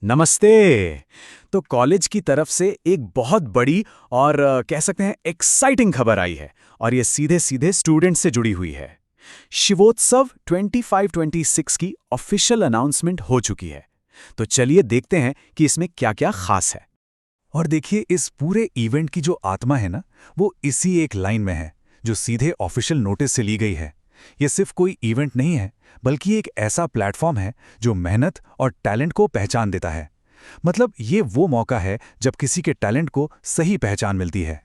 नमस्ते। तो कॉलेज की तरफ से एक बहुत बड़ी और कह सकते हैं एक्साइटिंग खबर आई है और ये सीधे सीधे स्टूडेंट से जुड़ी हुई है। शिवोत्सव 25-26 की ऑफिशियल अनाउंसमेंट हो चुकी है। तो चलिए देखते हैं कि इसमें क्या-क्या खास है। और देखिए, इस पूरे इवेंट की जो आत्मा है ना, वो इसी एक लाइन में है, जो सीधे ऑफिशियल नोटिस से ली गई है। ये सिर्फ कोई इवेंट नहीं है, बल्कि एक ऐसा प्लेटफॉर्म है जो मेहनत और टैलेंट को पहचान देता है। मतलब ये वो मौका है जब किसी के टैलेंट को सही पहचान मिलती है।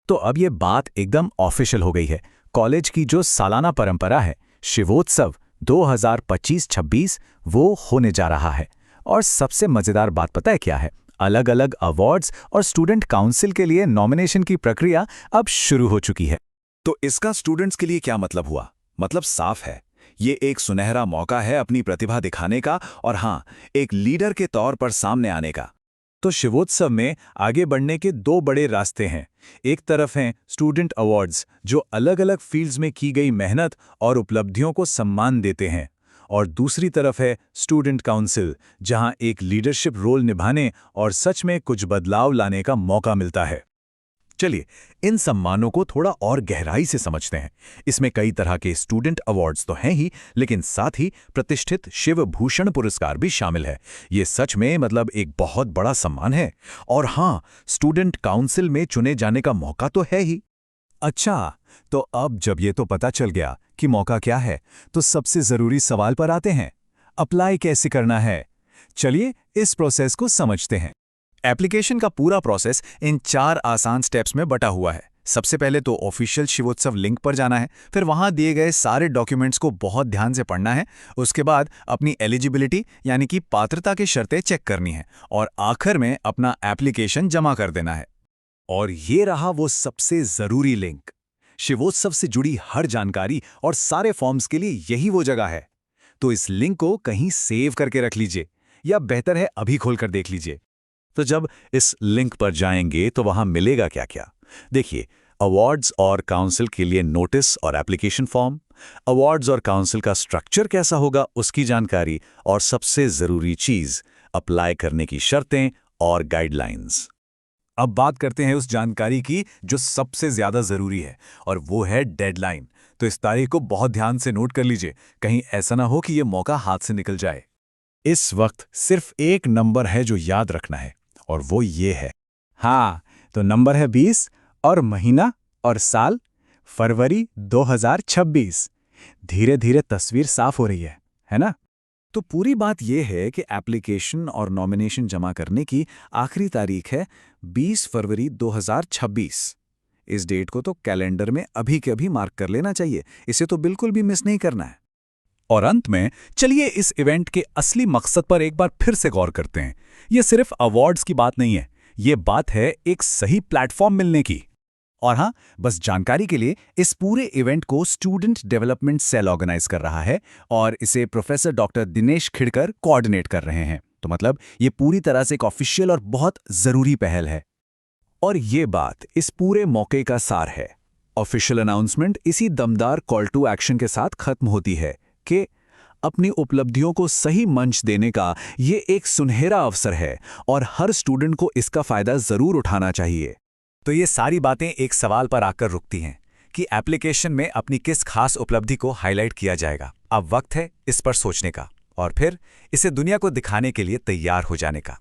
तो अब ये बात एकदम ऑफिशियल हो गई है। कॉलेज की जो सालाना परंपरा है, शिवोत्सव 2025-26, वो होने जा रहा है। और सबसे मजेदार बात पता है क्या है? अलग-अलग अवार्ड्स और स्टूडेंट काउंसिल के लिए नॉमिनेशन की प्रक्रिया अब शुरू हो चुकी है। तो इसका स्टूडेंट्स के लिए क्या मतलब हुआ? मतलब साफ है, ये एक सुनहरा मौका है अपनी प्रतिभा दिखाने का और हाँ, एक लीडर के तौर पर सामने आने का। तो शिवोत्सव में आगे बढ़ने के दो बड़े रास्ते हैं। एक तरफ हैं स्टूडेंट अवार्ड्स, जो अलग-अलग फील्ड्स में की गई मेहनत और उपलब्धियों को सम्मान देते हैं, और दूसरी तरफ है स्टूडेंट काउंसिल, जहां एक लीडरशिप रोल निभाने और सच में कुछ बदलाव लाने का मौका मिलता है। चलिए, इन सम्मानों को थोड़ा और गहराई से समझते हैं। इसमें कई तरह के स्टूडेंट अवार्ड्स तो हैं ही, लेकिन साथ ही प्रतिष्ठित शिव भूषण पुरस्कार भी शामिल है। ये सच में मतलब एक बहुत बड़ा सम्मान है। और हाँ, स्टूडेंट काउंसिल में चुने जाने का मौका तो है ही। अच्छा, तो अब जब ये तो पता चल गया कि मौका क्या है, तो सबसे जरूरी सवाल पर आते हैं। अप्लाई कैसे करना है? चलिए, इस प्रोसेस को समझते हैं। एप्लीकेशन का पूरा प्रोसेस इन 4 आसान स्टेप्स में बटा हुआ है। सबसे पहले तो ऑफिशियल शिवोत्सव लिंक पर जाना है, फिर वहां दिए गए सारे डॉक्यूमेंट्स को बहुत ध्यान से पढ़ना है। उसके बाद अपनी एलिजिबिलिटी यानी कि पात्रता की शर्तें चेक करनी है, और आखिर में अपना एप्लीकेशन जमा कर देना है। और ये रहा वो सबसे जरूरी लिंक। शिवोत्सव से जुड़ी हर जानकारी और सारे फॉर्म्स के लिए यही वो जगह है। तो इस लिंक को कहीं सेव करके रख लीजिए, या बेहतर है अभी खोलकर देख लीजिए। तो जब इस लिंक पर जाएंगे तो वहां मिलेगा क्या क्या? देखिए, अवार्ड्स और काउंसिल के लिए नोटिस और एप्लीकेशन फॉर्म, अवार्ड्स और काउंसिल का स्ट्रक्चर कैसा होगा उसकी जानकारी, और सबसे जरूरी चीज, अप्लाई करने की शर्तें और गाइडलाइंस। अब बात करते हैं उस जानकारी की जो सबसे ज्यादा जरूरी है, और वो है डेडलाइन। तो इस तारीख को बहुत ध्यान से नोट कर लीजिए, कहीं ऐसा ना हो कि ये मौका हाथ से निकल जाए। इस वक्त सिर्फ एक नंबर है जो याद रखना है, और वो ये है। हाँ, तो नंबर है 20 और महीना और साल फरवरी 2026। धीरे धीरे तस्वीर साफ हो रही है ना? तो पूरी बात यह है कि एप्लीकेशन और नॉमिनेशन जमा करने की आखिरी तारीख है 20 फरवरी 2026। इस डेट को तो कैलेंडर में अभी के अभी मार्क कर लेना चाहिए, इसे तो बिल्कुल भी मिस नहीं करना है। और अंत में चलिए इस इवेंट के असली मकसद पर एक बार फिर से गौर करते हैं। ये सिर्फ अवार्ड्स की बात नहीं है, ये बात है एक सही प्लेटफॉर्म मिलने की। और हाँ, बस जानकारी के लिए, इस पूरे इवेंट को स्टूडेंट डेवलपमेंट सेल ऑर्गेनाइज कर रहा है, और इसे प्रोफेसर डॉक्टर दिनेश खिड़कर कोऑर्डिनेट कर रहे हैं। तो मतलब ये पूरी तरह से एक ऑफिशियल और बहुत जरूरी पहल है। और ये बात इस पूरे मौके का सार है। ऑफिशियल अनाउंसमेंट इसी दमदार कॉल टू एक्शन के साथ खत्म होती है कि अपनी उपलब्धियों को सही मंच देने का ये एक सुनहरा अवसर है, और हर स्टूडेंट को इसका फायदा जरूर उठाना चाहिए। तो ये सारी बातें एक सवाल पर आकर रुकती हैं कि एप्लीकेशन में अपनी किस खास उपलब्धि को हाईलाइट किया जाएगा। अब वक्त है इस पर सोचने का, और फिर इसे दुनिया को दिखाने के लिए तैयार हो जाने का।